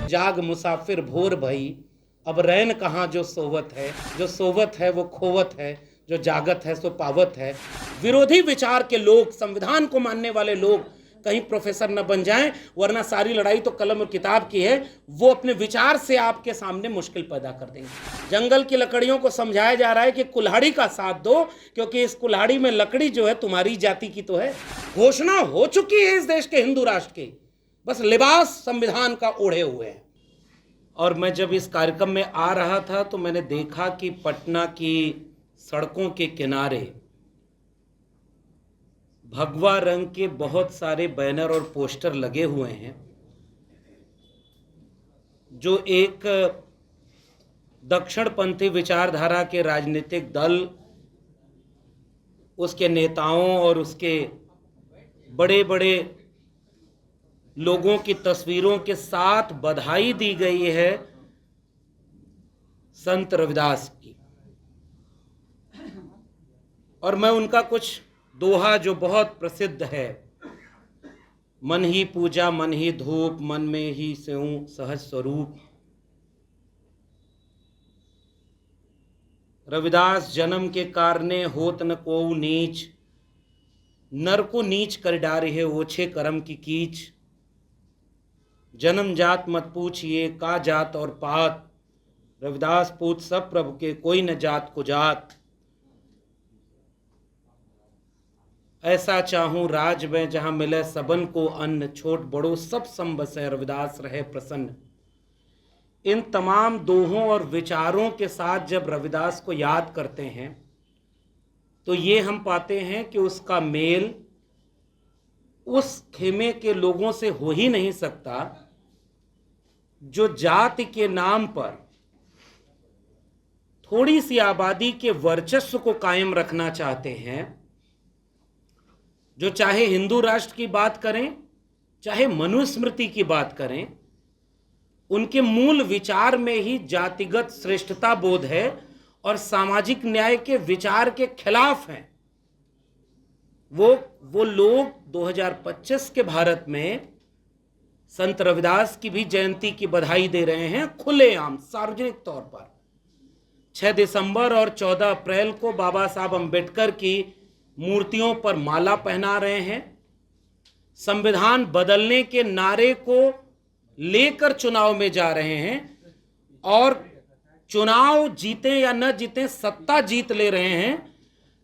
जाग मुसाफिर भोर भई, अब रैन कहाँ जो सोवत है, जो सोवत है वो खोवत है, जो जागत है सो पावत है। विरोधी विचार के लोग, संविधान को मानने वाले लोग कहीं प्रोफेसर न बन जाएं, वरना सारी लड़ाई तो कलम और किताब की है। वो अपने विचार से आपके सामने मुश्किल पैदा कर देंगे। जंगल की लकड़ियों को समझाया जा रहा है कि कुल्हाड़ी का साथ दो, क्योंकि इस कुल्हाड़ी में लकड़ी जो है तुम्हारी जाति की तो है। घोषणा हो चुकी है इस देश के हिंदू राष्ट्र की, बस लिबास संविधान का ओढ़े हुए हैं। और मैं जब इस कार्यक्रम में आ रहा था तो मैंने देखा कि पटना की सड़कों के किनारे भगवा रंग के बहुत सारे बैनर और पोस्टर लगे हुए हैं, जो एक दक्षिणपंथी विचारधारा के राजनीतिक दल, उसके नेताओं और उसके बड़े बड़े लोगों की तस्वीरों के साथ बधाई दी गई है संत रविदास की। और मैं उनका कुछ दोहा जो बहुत प्रसिद्ध है, मन ही पूजा मन ही धूप, मन में ही स्यों सहज स्वरूप। रविदास जन्म के कारणे होत न को नीच, नर को नीच कर डारे है ओछे कर्म की कीच। जन्म जात मत पूछिए का जात और पात, रविदास पूछ सब प्रभु के कोई न जात को जात। ऐसा चाहूं राज में जहां मिले सबन को अन्न, छोट बड़ो सब संबसे रविदास रहे प्रसन्न। इन तमाम दोहों और विचारों के साथ जब रविदास को याद करते हैं तो ये हम पाते हैं कि उसका मेल उस खेमे के लोगों से हो ही नहीं सकता जो जाति के नाम पर थोड़ी सी आबादी के वर्चस्व को कायम रखना चाहते हैं, जो चाहे हिंदू राष्ट्र की बात करें चाहे मनुस्मृति की बात करें, उनके मूल विचार में ही जातिगत श्रेष्ठता बोध है और सामाजिक न्याय के विचार के खिलाफ हैं। वो लोग 2025 के भारत में संत रविदास की भी जयंती की बधाई दे रहे हैं, खुलेआम सार्वजनिक तौर पर। 6 दिसंबर और 14 अप्रैल को बाबा साहब अंबेडकर की मूर्तियों पर माला पहना रहे हैं। संविधान बदलने के नारे को लेकर चुनाव में जा रहे हैं और चुनाव जीते या न जीते सत्ता जीत ले रहे हैं।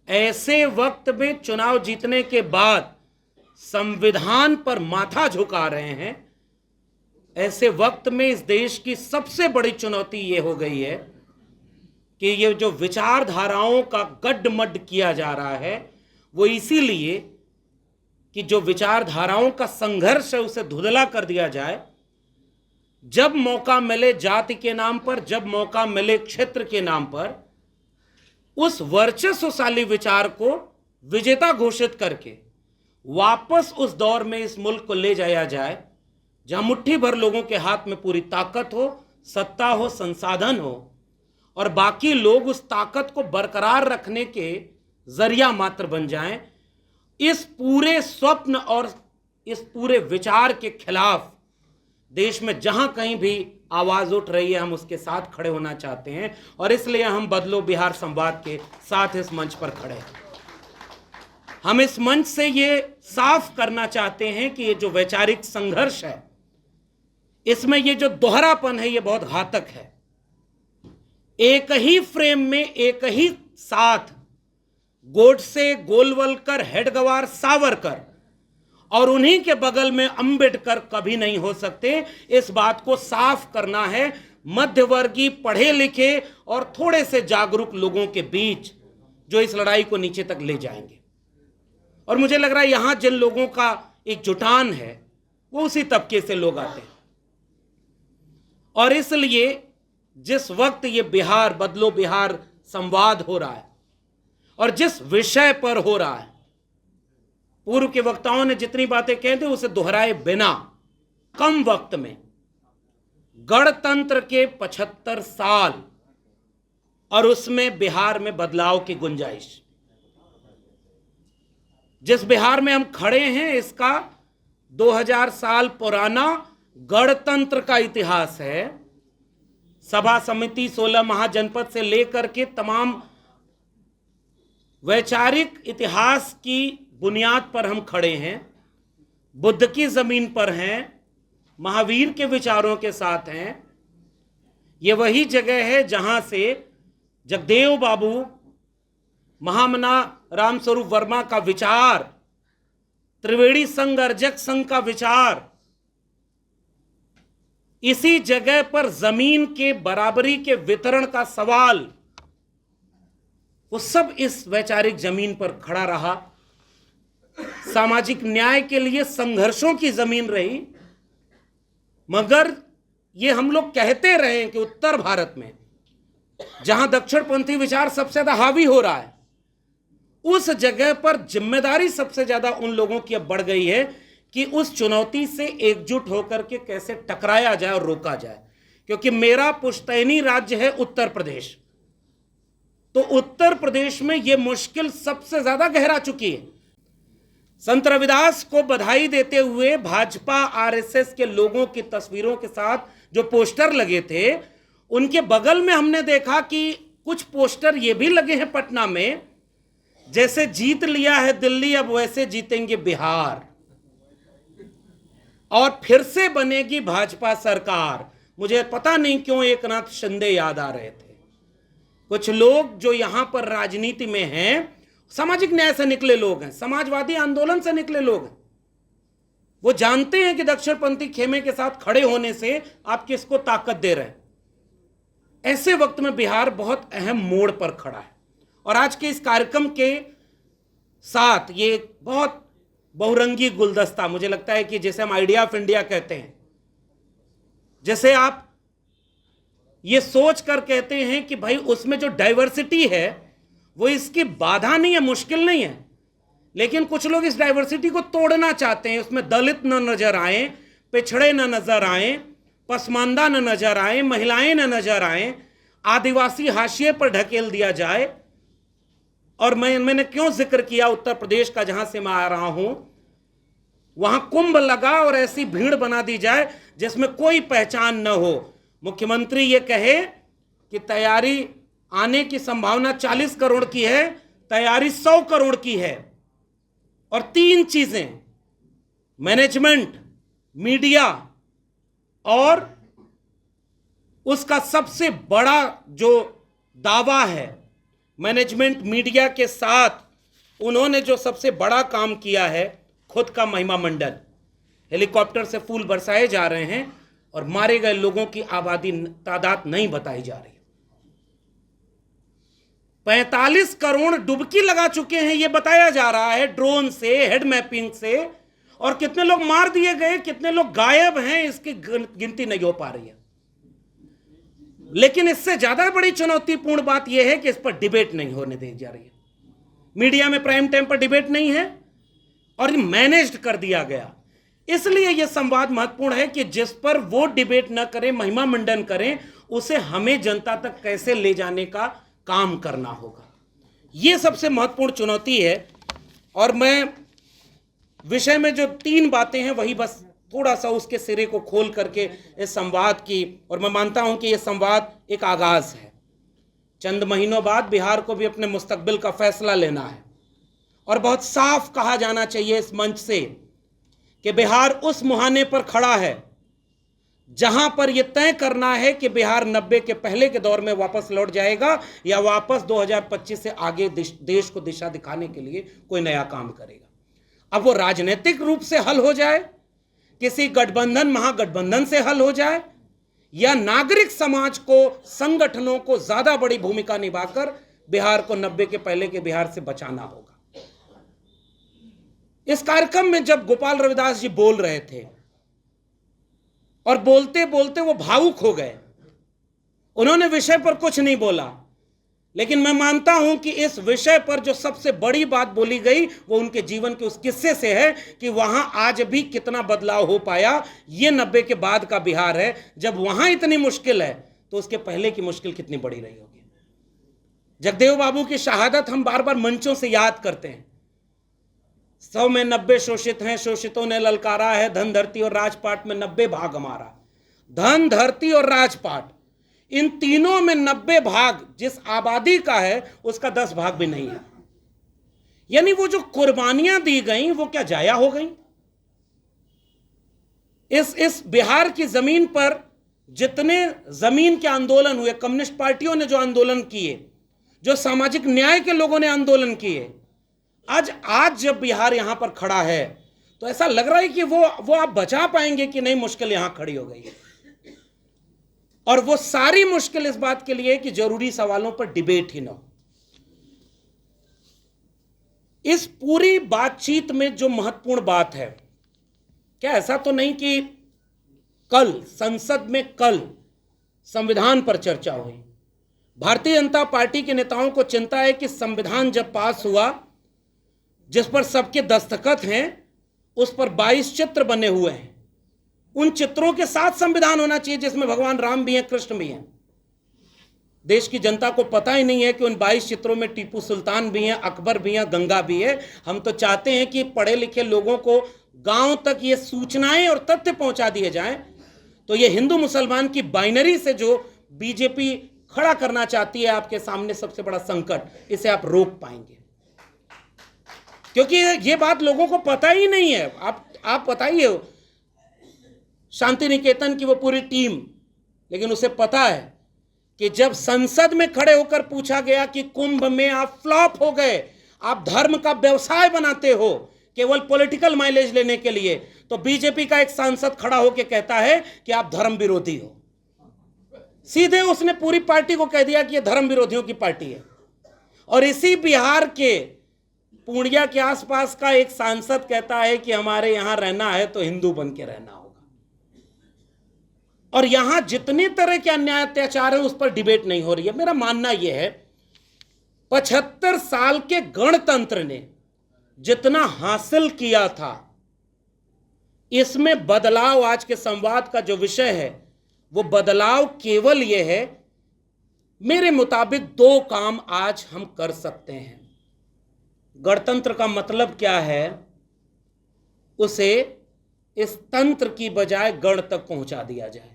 ऐसे वक्त में चुनाव जीतने के बाद संविधान पर माथा झुका रहे हैं। ऐसे वक्त में इस देश की सबसे बड़ी चुनौती ये हो गई है कि ये जो विचारधाराओं का गड्ढमड्ढ किया जा रहा है वो इसीलिए कि जो विचारधाराओं का संघर्ष है उसे धुंधला कर दिया जाए। जब मौका मिले जाति के नाम पर, जब मौका मिले क्षेत्र के नाम पर, उस वर्चस्वशाली विचार को विजेता घोषित करके वापस उस दौर में इस मुल्क को ले जाया जाए जहां मुट्ठी भर लोगों के हाथ में पूरी ताकत हो, सत्ता हो, संसाधन हो और बाकी लोग उस ताकत को बरकरार रखने के जरिया मात्र बन जाएं। इस पूरे स्वप्न और इस पूरे विचार के खिलाफ देश में जहां कहीं भी आवाज उठ रही है, हम उसके साथ खड़े होना चाहते हैं और इसलिए हम बदलो बिहार संवाद के साथ इस मंच पर खड़े हैं। हम इस मंच से ये साफ करना चाहते हैं कि ये जो वैचारिक संघर्ष है, इसमें ये जो दोहरापन है, ये बहुत घातक है। एक ही फ्रेम में एक ही साथ गोडसे, गोलवलकर, हेडगवार, सावरकर और उन्हीं के बगल में अंबेडकर कभी नहीं हो सकते। इस बात को साफ करना है मध्यवर्गीय, पढ़े लिखे और थोड़े से जागरूक लोगों के बीच, जो इस लड़ाई को नीचे तक ले जाएंगे। और मुझे लग रहा है यहां जिन लोगों का एक जुटान है वो उसी तबके से लोग आते हैं। और इसलिए जिस वक्त ये बिहार बदलो बिहार संवाद हो रहा है और जिस विषय पर हो रहा है, पूर्व के वक्ताओं ने जितनी बातें कही थी उसे दोहराए बिना कम वक्त में गणतंत्र के 75 साल और उसमें बिहार में बदलाव की गुंजाइश। जिस बिहार में हम खड़े हैं इसका 2000 साल पुराना गणतंत्र का इतिहास है। सभा समिति 16 महाजनपद से लेकर के तमाम वैचारिक इतिहास की बुनियाद पर हम खड़े हैं, बुद्ध की जमीन पर हैं, महावीर के विचारों के साथ हैं। ये वही जगह है जहां से जगदेव बाबू, महामना रामस्वरूप वर्मा का विचार, त्रिवेणी संघ अर्जक संघ का विचार, इसी जगह पर जमीन के बराबरी के वितरण का सवाल, वो सब इस वैचारिक जमीन पर खड़ा रहा। सामाजिक न्याय के लिए संघर्षों की जमीन रही। मगर ये हम लोग कहते रहे कि उत्तर भारत में जहां दक्षिणपंथी विचार सबसे ज्यादा हावी हो रहा है, उस जगह पर जिम्मेदारी सबसे ज्यादा उन लोगों की अब बढ़ गई है कि उस चुनौती से एकजुट होकर के कैसे टकराया जाए और रोका जाए। क्योंकि मेरा पुश्तैनी राज्य है उत्तर प्रदेश, तो उत्तर प्रदेश में यह मुश्किल सबसे ज्यादा गहरा चुकी है। संत रविदास को बधाई देते हुए भाजपा आरएसएस के लोगों की तस्वीरों के साथ जो पोस्टर लगे थे, उनके बगल में हमने देखा कि कुछ पोस्टर ये भी लगे हैं पटना में, जैसे जीत लिया है दिल्ली अब वैसे जीतेंगे बिहार और फिर से बनेगी भाजपा सरकार। मुझे पता नहीं क्यों एकनाथ शिंदे याद आ रहे थे। कुछ लोग जो यहां पर राजनीति में हैं, सामाजिक न्याय से निकले लोग हैं, समाजवादी आंदोलन से निकले लोग हैं। वो जानते हैं कि दक्षिणपंथी खेमे के साथ खड़े होने से आप किसको ताकत दे रहे हैं। ऐसे वक्त में बिहार बहुत अहम मोड़ पर खड़ा है। और आज के इस कार्यक्रम के साथ ये बहुत बहुरंगी गुलदस्ता, मुझे लगता है कि जैसे हम आइडिया ऑफ इंडिया कहते हैं, जैसे आप ये सोच कर कहते हैं कि भाई उसमें जो डाइवर्सिटी है वो इसकी बाधा नहीं है, मुश्किल नहीं है, लेकिन कुछ लोग इस डाइवर्सिटी को तोड़ना चाहते हैं। उसमें दलित न नजर आए, पिछड़े न नजर आए, पसमानदा न नजर आए, महिलाएं न नजर आए, आदिवासी हाशिए पर ढकेल दिया जाए। और मैंने क्यों जिक्र किया उत्तर प्रदेश का, जहां से मैं आ रहा हूं, वहां कुंभ लगा और ऐसी भीड़ बना दी जाए जिसमें कोई पहचान न हो। मुख्यमंत्री ये कहे कि तैयारी आने की संभावना 40 करोड़ की है, तैयारी 100 करोड़ की है। और 3 चीजें, मैनेजमेंट, मीडिया और उसका सबसे बड़ा जो दावा है, मैनेजमेंट मीडिया के साथ उन्होंने जो सबसे बड़ा काम किया है, खुद का महिमा मंडल, हेलीकॉप्टर से फूल बरसाए जा रहे हैं और मारे गए लोगों की आबादी तादाद नहीं बताई जा रही। 45 करोड़ डुबकी लगा चुके हैं ये बताया जा रहा है, ड्रोन से, हेड मैपिंग से। और कितने लोग मार दिए गए, कितने लोग गायब हैं, इसकी गिनती नहीं हो पा रही है। लेकिन इससे ज्यादा बड़ी चुनौतीपूर्ण बात यह है कि इस पर डिबेट नहीं होने दी जा रही है। मीडिया में प्राइम टाइम पर डिबेट नहीं है और ये मैनेज्ड कर दिया गया। इसलिए यह संवाद महत्वपूर्ण है कि जिस पर वो डिबेट न करें, महिमा मंडन करें, उसे हमें जनता तक कैसे ले जाने का काम करना होगा। यह सबसे महत्वपूर्ण चुनौती है। और मैं विषय में जो 3 बातें हैं वही बस थोड़ा सा उसके सिरे को खोल करके इस संवाद की, और मैं मानता हूं कि यह संवाद एक आगाज है। चंद महीनों बाद बिहार को भी अपने मुस्तकबिल का फैसला लेना है और बहुत साफ कहा जाना चाहिए इस मंच से कि बिहार उस मुहाने पर खड़ा है जहां पर यह तय करना है कि बिहार 90 के पहले के दौर में वापस लौट जाएगा या वापस 2025 से आगे देश को दिशा दिखाने के लिए कोई नया काम करेगा। अब वो राजनीतिक रूप से हल हो जाए, किसी गठबंधन महागठबंधन से हल हो जाए, या नागरिक समाज को, संगठनों को ज्यादा बड़ी भूमिका निभाकर बिहार को 90 के पहले के बिहार से बचाना होगा। इस कार्यक्रम में जब गोपाल रविदास जी बोल रहे थे और बोलते बोलते वो भावुक हो गए, उन्होंने विषय पर कुछ नहीं बोला, लेकिन मैं मानता हूं कि इस विषय पर जो सबसे बड़ी बात बोली गई वो उनके जीवन के उस किस्से से है कि वहां आज भी कितना बदलाव हो पाया। ये 90 के बाद का बिहार है। जब वहां इतनी मुश्किल है तो उसके पहले की मुश्किल कितनी बड़ी रही होगी। जगदेव बाबू की शहादत हम बार बार मंचों से याद करते हैं। 100 में 90 शोषित हैं, शोषितों ने ललकारा है, धन धरती और राजपाट में 90 भाग हमारा। धन धरती और राजपाट, इन तीनों में 90 भाग जिस आबादी का है उसका 10 भाग भी नहीं है। यानी वो जो कुर्बानियां दी गई वो क्या जाया हो गई? इस बिहार की जमीन पर जितने जमीन के आंदोलन हुए, कम्युनिस्ट पार्टियों ने जो आंदोलन किए, जो सामाजिक न्याय के लोगों ने आंदोलन किए, आज जब बिहार यहां पर खड़ा है तो ऐसा लग रहा है कि वो आप बचा पाएंगे कि नहीं, मुश्किल यहां खड़ी हो गई है। और वो सारी मुश्किल इस बात के लिए कि जरूरी सवालों पर डिबेट ही ना हो। इस पूरी बातचीत में जो महत्वपूर्ण बात है, क्या ऐसा तो नहीं कि कल संसद में संविधान पर चर्चा हुई? भारतीय जनता पार्टी के नेताओं को चिंता है कि संविधान जब पास हुआ, जिस पर सबके दस्तखत हैं, उस पर 22 चित्र बने हुए हैं। उन चित्रों के साथ संविधान होना चाहिए जिसमें भगवान राम भी हैं, कृष्ण भी हैं। देश की जनता को पता ही नहीं है कि उन 22 चित्रों में टीपू सुल्तान भी हैं, अकबर भी हैं, गंगा भी है। हम तो चाहते हैं कि पढ़े लिखे लोगों को गांव तक ये सूचनाएं और तथ्य पहुंचा दिए जाएं। तो ये हिंदू मुसलमान की बाइनरी से जो बीजेपी खड़ा करना चाहती है आपके सामने सबसे बड़ा संकट, इसे आप रोक पाएंगे? क्योंकि ये बात लोगों को पता ही नहीं है। आप बताइए शांति निकेतन की वो पूरी टीम, लेकिन उसे पता है कि जब संसद में खड़े होकर पूछा गया कि कुंभ में आप फ्लॉप हो गए, आप धर्म का व्यवसाय बनाते हो केवल पॉलिटिकल माइलेज लेने के लिए, तो बीजेपी का एक सांसद खड़ा होकर कहता है कि आप धर्म विरोधी हो। सीधे उसने पूरी पार्टी को कह दिया कि यह धर्म विरोधियों की पार्टी है। और इसी बिहार के पूर्णिया के आसपास का एक सांसद कहता है कि हमारे यहां रहना है तो हिंदू बन के रहना होगा। और यहां जितनी तरह के अन्याय अत्याचार है उस पर डिबेट नहीं हो रही है। मेरा मानना यह है 75 साल के गणतंत्र ने जितना हासिल किया था, इसमें बदलाव, आज के संवाद का जो विषय है वो बदलाव केवल यह है, मेरे मुताबिक 2 काम आज हम कर सकते हैं। गणतंत्र का मतलब क्या है? उसे इस तंत्र की बजाय गण तक पहुंचा दिया जाए।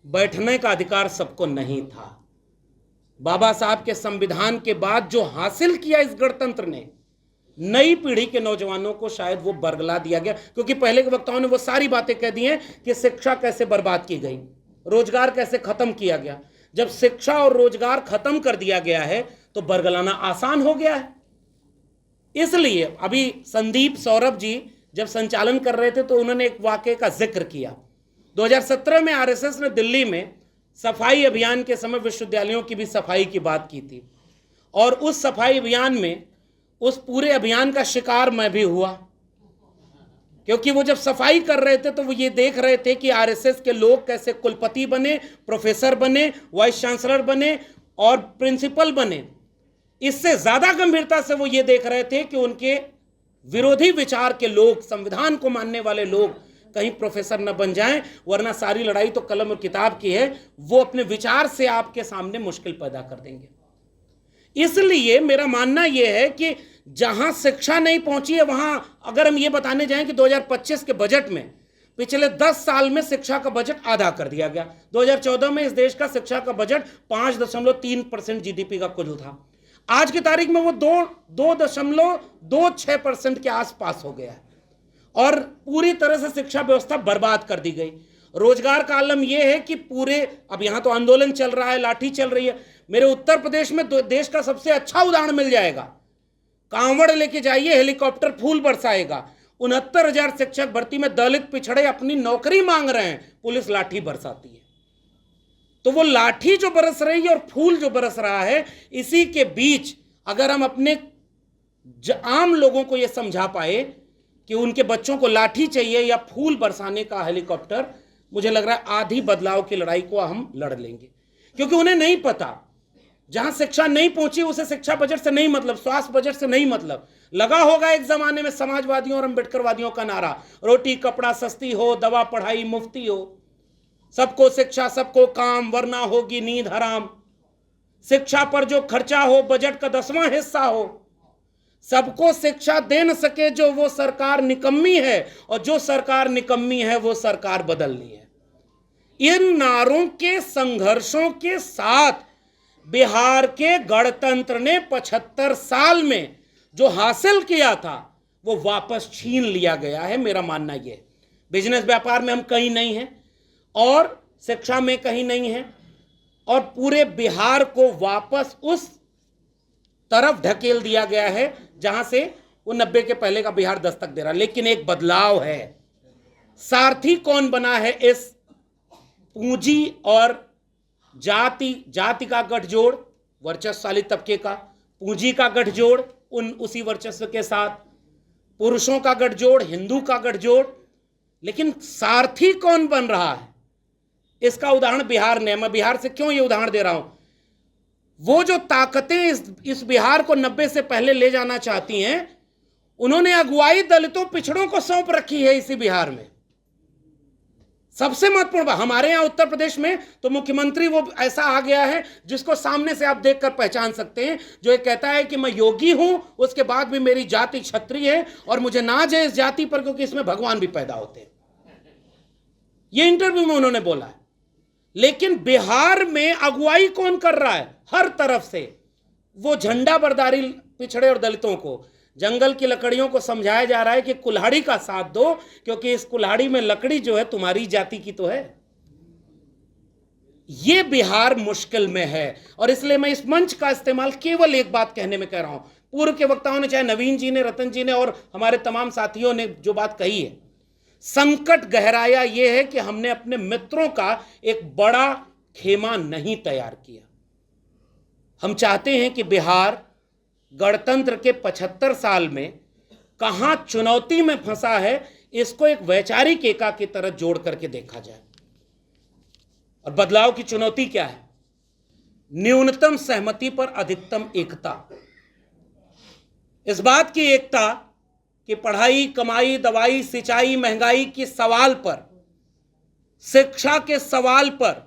बैठने का अधिकार सबको नहीं था। बाबा साहब के संविधान के बाद जो हासिल किया इस गणतंत्र ने, नई पीढ़ी के नौजवानों को शायद वो बरगला दिया गया। क्योंकि पहले के वक्ताओं ने वो सारी बातें कह दी हैं कि शिक्षा कैसे बर्बाद की गई, रोजगार कैसे खत्म किया गया। जब शिक्षा और रोजगार खत्म कर दिया गया है तो बरगलाना आसान हो गया है। इसलिए अभी संदीप सौरभ जी जब संचालन कर रहे थे तो उन्होंने एक वाकये का जिक्र किया। 2017 में आरएसएस ने दिल्ली में सफाई अभियान के समय विश्वविद्यालयों की भी सफाई की बात की थी। और उस सफाई अभियान में, उस पूरे अभियान का शिकार मैं भी हुआ। क्योंकि वो जब सफाई कर रहे थे तो वो ये देख रहे थे कि आरएसएस के लोग कैसे कुलपति बने, प्रोफेसर बने, वाइस चांसलर बने और प्रिंसिपल बने। इससे ज्यादा गंभीरता से वो ये देख रहे थे कि उनके विरोधी विचार के लोग, संविधान को मानने वाले लोग कहीं प्रोफेसर न बन जाएं, वरना सारी लड़ाई तो कलम और किताब की है। वो अपने विचार से आपके सामने मुश्किल पैदा कर देंगे। इसलिए मेरा मानना यह है कि जहां शिक्षा नहीं पहुंची है वहां, अगर हम ये बताने जाएं कि 2025 के बजट में पिछले 10 साल में शिक्षा का बजट आधा कर दिया गया। 2014 में इस देश का शिक्षा का बजट 5.3% जीडीपी का कुल था। आज की तारीख में वो 2.26% के आसपास हो गया है। और पूरी तरह से शिक्षा व्यवस्था बर्बाद कर दी गई। रोजगार का आलम यह है कि पूरे, अब यहां तो आंदोलन चल रहा है, लाठी चल रही है। मेरे उत्तर प्रदेश में देश का सबसे अच्छा उदाहरण मिल जाएगा। कांवड़ लेके जाइए, हेलीकॉप्टर फूल बरसाएगा। 69,000 शिक्षक भर्ती में दलित पिछड़े अपनी नौकरी मांग रहे हैं, पुलिस लाठी बरसाती है। तो वो लाठी जो बरस रही है और फूल जो बरस रहा है, इसी के बीच अगर हम अपने आम लोगों को यह समझा पाए कि उनके बच्चों को लाठी चाहिए या फूल बरसाने का हेलीकॉप्टर, मुझे लग रहा है आधी बदलाव की लड़ाई को हम लड़ लेंगे। क्योंकि उन्हें नहीं पता, जहां शिक्षा नहीं पहुंची उसे शिक्षा बजट से नहीं मतलब, स्वास्थ्य बजट से नहीं मतलब। लगा होगा एक जमाने में समाजवादियों और अम्बेडकरवादियों का नारा, रोटी कपड़ा सस्ती हो, दवा पढ़ाई मुफ्ती हो, सबको शिक्षा सबको काम, वरना होगी नींद हराम। शिक्षा पर जो खर्चा हो बजट का 10वां हिस्सा हो। सबको शिक्षा दे न सके जो वो सरकार निकम्मी है, और जो सरकार निकम्मी है वो सरकार बदलनी है। इन नारों के संघर्षों के साथ बिहार के गणतंत्र ने 75 साल में जो हासिल किया था वो वापस छीन लिया गया है। मेरा मानना यह है, बिजनेस व्यापार में हम कहीं नहीं हैं और शिक्षा में कहीं नहीं हैं, और पूरे बिहार को वापस उस तरफ ढकेल दिया गया है जहां से वो 90 के पहले का बिहार दस्तक दे रहा। लेकिन एक बदलाव है। सारथी कौन बना है इस पूंजी और जाति का गठजोड़, वर्चस्वशाली तबके का, पूंजी का गठजोड़ उसी वर्चस्व के साथ, पुरुषों का गठजोड़, हिंदू का गठजोड़। लेकिन सारथी कौन बन रहा है, इसका उदाहरण बिहार ने। मैं बिहार से क्यों ये उदाहरण दे रहा हूं, वो जो ताकतें इस बिहार को 90 से पहले ले जाना चाहती हैं, उन्होंने अगुवाई दलितों पिछड़ों को सौंप रखी है इसी बिहार में। सबसे महत्वपूर्ण बात, हमारे यहां उत्तर प्रदेश में तो मुख्यमंत्री वो ऐसा आ गया है जिसको सामने से आप देखकर पहचान सकते हैं, जो ये कहता है कि मैं योगी हूं, उसके बाद भी मेरी जाति क्षत्रिय है और मुझे नाज है इस जाति पर क्योंकि इसमें भगवान भी पैदा होते हैं। ये इंटरव्यू में उन्होंने बोला है। लेकिन बिहार में अगुवाई कौन कर रहा है हर तरफ से, वो झंडा बरदारी पिछड़े और दलितों को, जंगल की लकड़ियों को समझाया जा रहा है कि कुल्हाड़ी का साथ दो, क्योंकि इस कुल्हाड़ी में लकड़ी जो है तुम्हारी जाति की तो है। ये बिहार मुश्किल में है, और इसलिए मैं इस मंच का इस्तेमाल केवल एक बात कहने में कर रहा हूं। पूर्व के वक्ताओं ने, चाहे नवीन जी ने, रतन जी ने और हमारे तमाम साथियों ने जो बात कही है, संकट गहराया यह है कि हमने अपने मित्रों का एक बड़ा खेमा नहीं तैयार किया। हम चाहते हैं कि बिहार गणतंत्र के 75 साल में कहां चुनौती में फंसा है, इसको एक वैचारिक एका की तरह जोड़ करके देखा जाए। और बदलाव की चुनौती क्या है? न्यूनतम सहमति पर अधिकतम एकता। इस बात की एकता कि पढ़ाई, कमाई, दवाई, सिंचाई, महंगाई के सवाल पर, शिक्षा के सवाल पर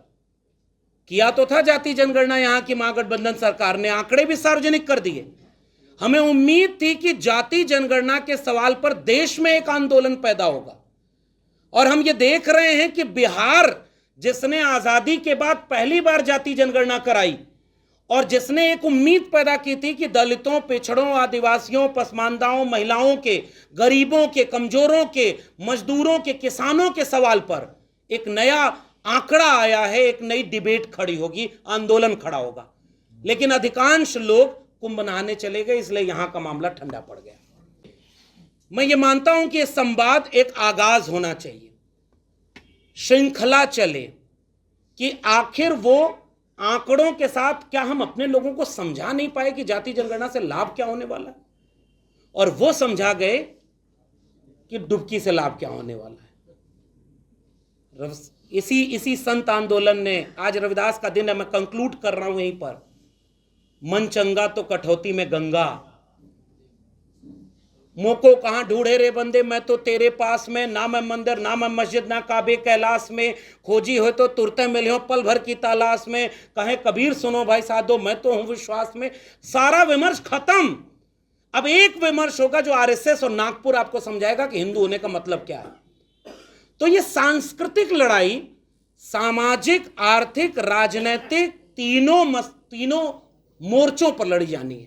किया तो था जाति जनगणना यहां की महागठबंधन सरकार ने, आंकड़े भी सार्वजनिक कर दिए। हमें उम्मीद थी कि जाति जनगणना के सवाल पर देश में एक आंदोलन पैदा होगा, और हम ये देख रहे हैं कि बिहार, जिसने आजादी के बाद पहली बार जाति जनगणना कराई और जिसने एक उम्मीद पैदा की थी कि दलितों, पिछड़ों, आदिवासियों, पसमानदाओं, महिलाओं के, गरीबों के, कमजोरों के, मजदूरों के, किसानों के सवाल पर एक नया आंकड़ा आया है, एक नई डिबेट खड़ी होगी, आंदोलन खड़ा होगा। लेकिन अधिकांश लोग कुंभ नहाने चले गए, इसलिए यहां का मामला ठंडा पड़ गया। मैं ये मानता हूं कि संवाद एक आगाज होना चाहिए, श्रृंखला चले कि आखिर वो आंकड़ों के साथ क्या हम अपने लोगों को समझा नहीं पाए कि जाति जनगणना से लाभ क्या होने वाला है, और वो समझा गए कि डुबकी से लाभ क्या होने वाला है। इसी संत आंदोलन ने, आज रविदास का दिन है, मैं कंक्लूड कर रहा हूं यहीं पर, मन चंगा तो कठौती में गंगा, मोको कहां ढूंढे रे बंदे, मैं तो तेरे पास में, ना मैं मंदिर, ना मैं मस्जिद, ना काबे कैलाश में, खोजी हो तो तुरते मिले हो पल भर की तलाश में, कहे कबीर सुनो भाई साधो, मैं तो हूं विश्वास में। सारा विमर्श खत्म। अब एक विमर्श होगा जो आरएसएस और नागपुर आपको समझाएगा कि हिंदू होने का मतलब क्या है। तो ये सांस्कृतिक लड़ाई सामाजिक, आर्थिक, राजनीतिक तीनों मोर्चों पर लड़ी जानी है,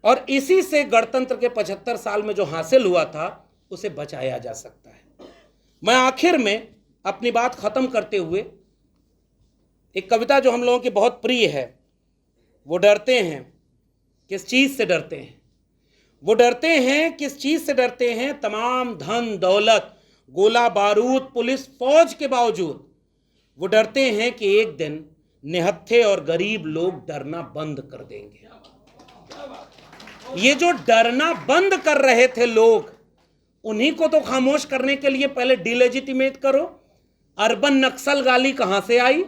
और इसी से गणतंत्र के 75 साल में जो हासिल हुआ था उसे बचाया जा सकता है। मैं आखिर में अपनी बात खत्म करते हुए एक कविता जो हम लोगों की बहुत प्रिय है, वो डरते हैं, किस चीज से डरते हैं? वो डरते हैं, किस चीज से डरते हैं? तमाम धन दौलत, गोला बारूद, पुलिस फौज के बावजूद वो डरते हैं कि एक दिन निहत्थे और गरीब लोग डरना बंद कर देंगे। ये जो डरना बंद कर रहे थे लोग, उन्हीं को तो खामोश करने के लिए पहले डिलेजिटिमेट करो। अर्बन नक्सल गाली कहां से आई?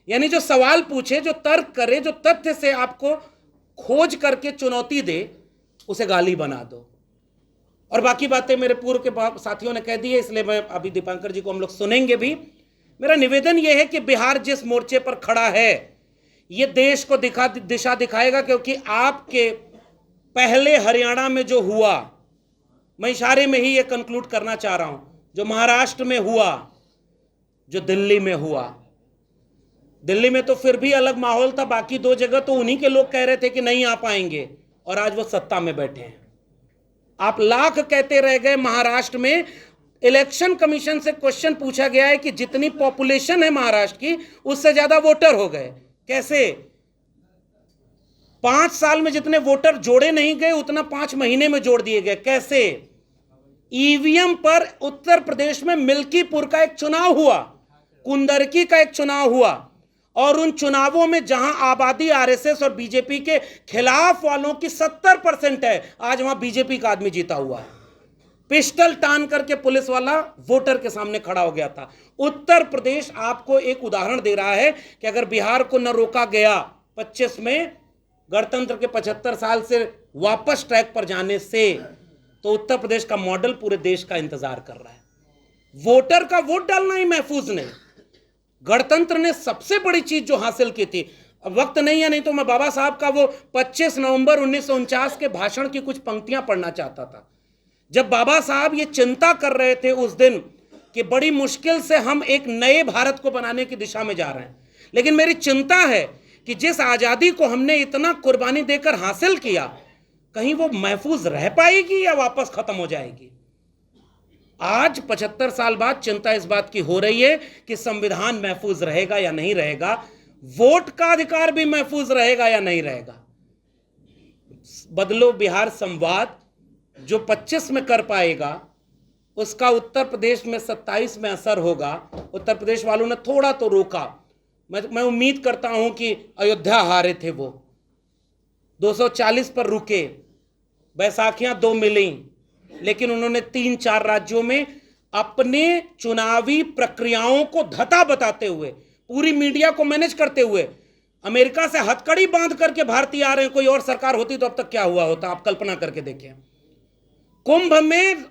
यानी जो सवाल पूछे, जो तर्क करे, जो तथ्य से आपको खोज करके चुनौती दे, उसे गाली बना दो। और बाकी बातें मेरे पूर्व के साथियों ने कह दी है, इसलिए मैं अभी दीपांकर जी को हम लोग सुनेंगे भी। मेरा निवेदन यह है कि बिहार जिस मोर्चे पर खड़ा है, यह देश को दिशा दिखाएगा, क्योंकि आपके पहले हरियाणा में जो हुआ, मैं इशारे में ही ये कंक्लूड करना चाह रहा हूं, जो महाराष्ट्र में हुआ, जो दिल्ली में हुआ, दिल्ली में तो फिर भी अलग माहौल था, बाकी दो जगह तो उन्हीं के लोग कह रहे थे कि नहीं आ पाएंगे और आज वो सत्ता में बैठे हैं। आप लाख कहते रह गए। महाराष्ट्र में इलेक्शन कमीशन से क्वेश्चन पूछा गया है कि जितनी पॉपुलेशन है महाराष्ट्र की उससे ज्यादा वोटर हो गए। कैसे? 5 साल में जितने वोटर जोड़े नहीं गए उतना 5 महीने में जोड़ दिए गए। कैसे? ईवीएम पर उत्तर प्रदेश में मिल्कीपुर का एक चुनाव हुआ, कुंदरकी का एक चुनाव हुआ, और उन चुनावों में जहां आबादी आरएसएस और बीजेपी के खिलाफ वालों की 70% है, आज वहां बीजेपी का आदमी जीता हुआ है। पिस्टल टान करके पुलिस वाला वोटर के सामने खड़ा हो गया था। उत्तर प्रदेश आपको एक उदाहरण दे रहा है कि अगर बिहार को न रोका गया 25 में गणतंत्र के 75 साल से वापस ट्रैक पर जाने से, तो उत्तर प्रदेश का मॉडल पूरे देश का इंतजार कर रहा है। वोटर का वोट डालना ही महफूज नहीं। गणतंत्र ने सबसे बड़ी चीज जो हासिल की थी, अब वक्त नहीं है, नहीं तो मैं बाबा साहब का वो 25 नवंबर 1949 के भाषण की कुछ पंक्तियां पढ़ना चाहता था। जब बाबा साहब ये चिंता कर रहे थे उस दिन कि बड़ी मुश्किल से हम एक नए भारत को बनाने की दिशा में जा रहे हैं, लेकिन मेरी चिंता है कि जिस आजादी को हमने इतना कुर्बानी देकर हासिल किया, कहीं वो महफूज रह पाएगी या वापस खत्म हो जाएगी। आज 75 साल बाद चिंता इस बात की हो रही है कि संविधान महफूज रहेगा या नहीं रहेगा, वोट का अधिकार भी महफूज रहेगा या नहीं रहेगा। बदलो बिहार संवाद जो 25 में कर पाएगा उसका उत्तर प्रदेश में 27 में असर होगा। उत्तर प्रदेश वालों ने थोड़ा तो रोका। मैं उम्मीद करता हूं कि अयोध्या हारे थे, वो 240 पर रुके, बैसाखियां 2 मिली, लेकिन उन्होंने 3-4 राज्यों में अपने चुनावी प्रक्रियाओं को धता बताते हुए, पूरी मीडिया को मैनेज करते हुए, अमेरिका से हथकड़ी बांध करके भारतीय आ रहे हैं। कोई और सरकार होती तो अब तक क्या हुआ होता, आप कल्पना करके देखें। कुंभ में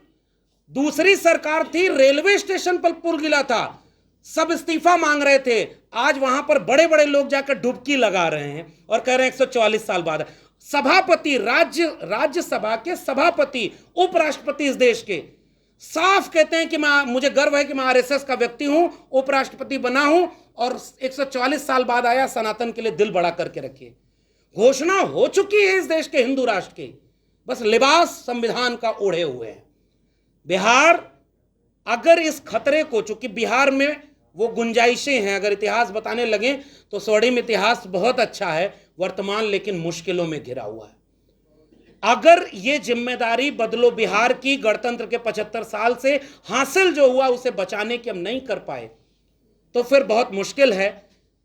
दूसरी सरकार थी, रेलवे स्टेशन पर पुल गिला था, सब इस्तीफा मांग रहे थे। आज वहां पर बड़े बड़े लोग जाकर डुबकी लगा रहे हैं और कह रहे हैं 144 साल बाद। सभापति, राज्यसभा के सभापति, उपराष्ट्रपति इस देश के साफ कहते हैं कि मुझे गर्व है कि मैं आरएसएस का व्यक्ति हूं, उपराष्ट्रपति बना हूं और 144 साल बाद आया, सनातन के लिए दिल बड़ा करके रखिए। घोषणा हो चुकी है इस देश के हिंदू राष्ट्र की, बस लिबास संविधान का ओढ़े हुए हैं। बिहार अगर इस खतरे को, चूंकि बिहार में वो गुंजाइशें हैं, अगर इतिहास बताने लगे तो स्वर्णिम इतिहास बहुत अच्छा है, वर्तमान लेकिन मुश्किलों में घिरा हुआ है। अगर ये जिम्मेदारी बदलो बिहार की गणतंत्र के 75 साल से हासिल जो हुआ उसे बचाने की हम नहीं कर पाए, तो फिर बहुत मुश्किल है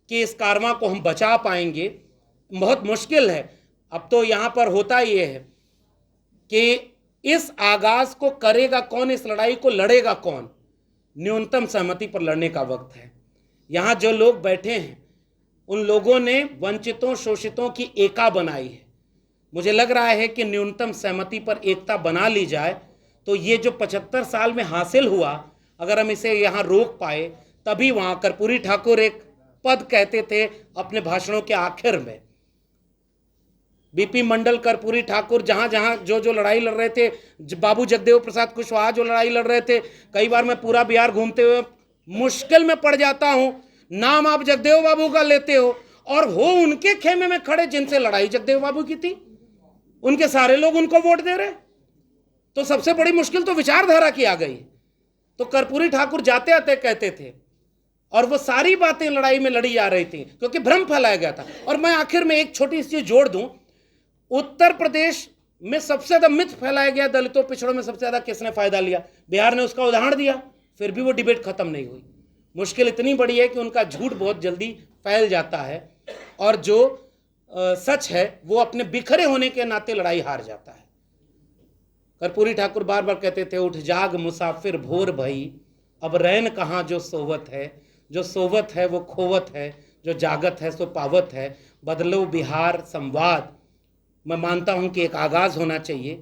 कि इस कारवां को हम बचा पाएंगे, बहुत मुश्किल है। अब तो यहां पर होता ये है कि इस आगाज को करेगा कौन, इस लड़ाई को लड़ेगा कौन। न्यूनतम सहमति पर लड़ने का वक्त है। यहां जो लोग बैठे हैं उन लोगों ने वंचितों शोषितों की एका बनाई है। मुझे लग रहा है कि न्यूनतम सहमति पर एकता बना ली जाए तो ये जो 75 साल में हासिल हुआ, अगर हम इसे यहाँ रोक पाए, तभी वहाँ कर्पूरी ठाकुर एक पद कहते थे अपने भाषणों के आखिर में। बीपी मंडल, कर्पूरी ठाकुर, जहाँ जहाँ जो लड़ाई लड़ रहे थे, बाबू जगदेव प्रसाद कुशवाहा जो लड़ाई लड़ रहे थे, कई बार मैं पूरा बिहार घूमते हुए मुश्किल में पड़ जाता हूँ। नाम आप जगदेव बाबू का लेते हो और हो उनके खेमे में खड़े जिनसे लड़ाई जगदेव बाबू की थी, उनके सारे लोग उनको वोट दे रहे। तो सबसे बड़ी मुश्किल तो विचारधारा की आ गई। तो कर्पूरी ठाकुर जाते आते कहते थे और वो सारी बातें लड़ाई में लड़ी जा रही थी क्योंकि भ्रम फैलाया गया था। और मैं आखिर में एक छोटी सी चीज जोड़ दूं, उत्तर प्रदेश में सबसे ज्यादा मिथ फैलाया गया, दलितों पिछड़ों में सबसे ज्यादा किसने फायदा लिया, बिहार ने उसका उदाहरण दिया, फिर भी वो डिबेट खत्म नहीं हुई। मुश्किल इतनी बड़ी है कि उनका झूठ बहुत जल्दी फैल जाता है और जो सच है वो अपने बिखरे होने के नाते लड़ाई हार जाता है। कर्पूरी ठाकुर बार बार कहते थे, उठ जाग मुसाफिर भोर भई, अब रैन कहाँ जो सोवत है, जो सोवत है वो खोवत है, जो जागत है सो पावत है। बदलो बिहार संवाद मैं मानता हूं कि एक आगाज होना चाहिए।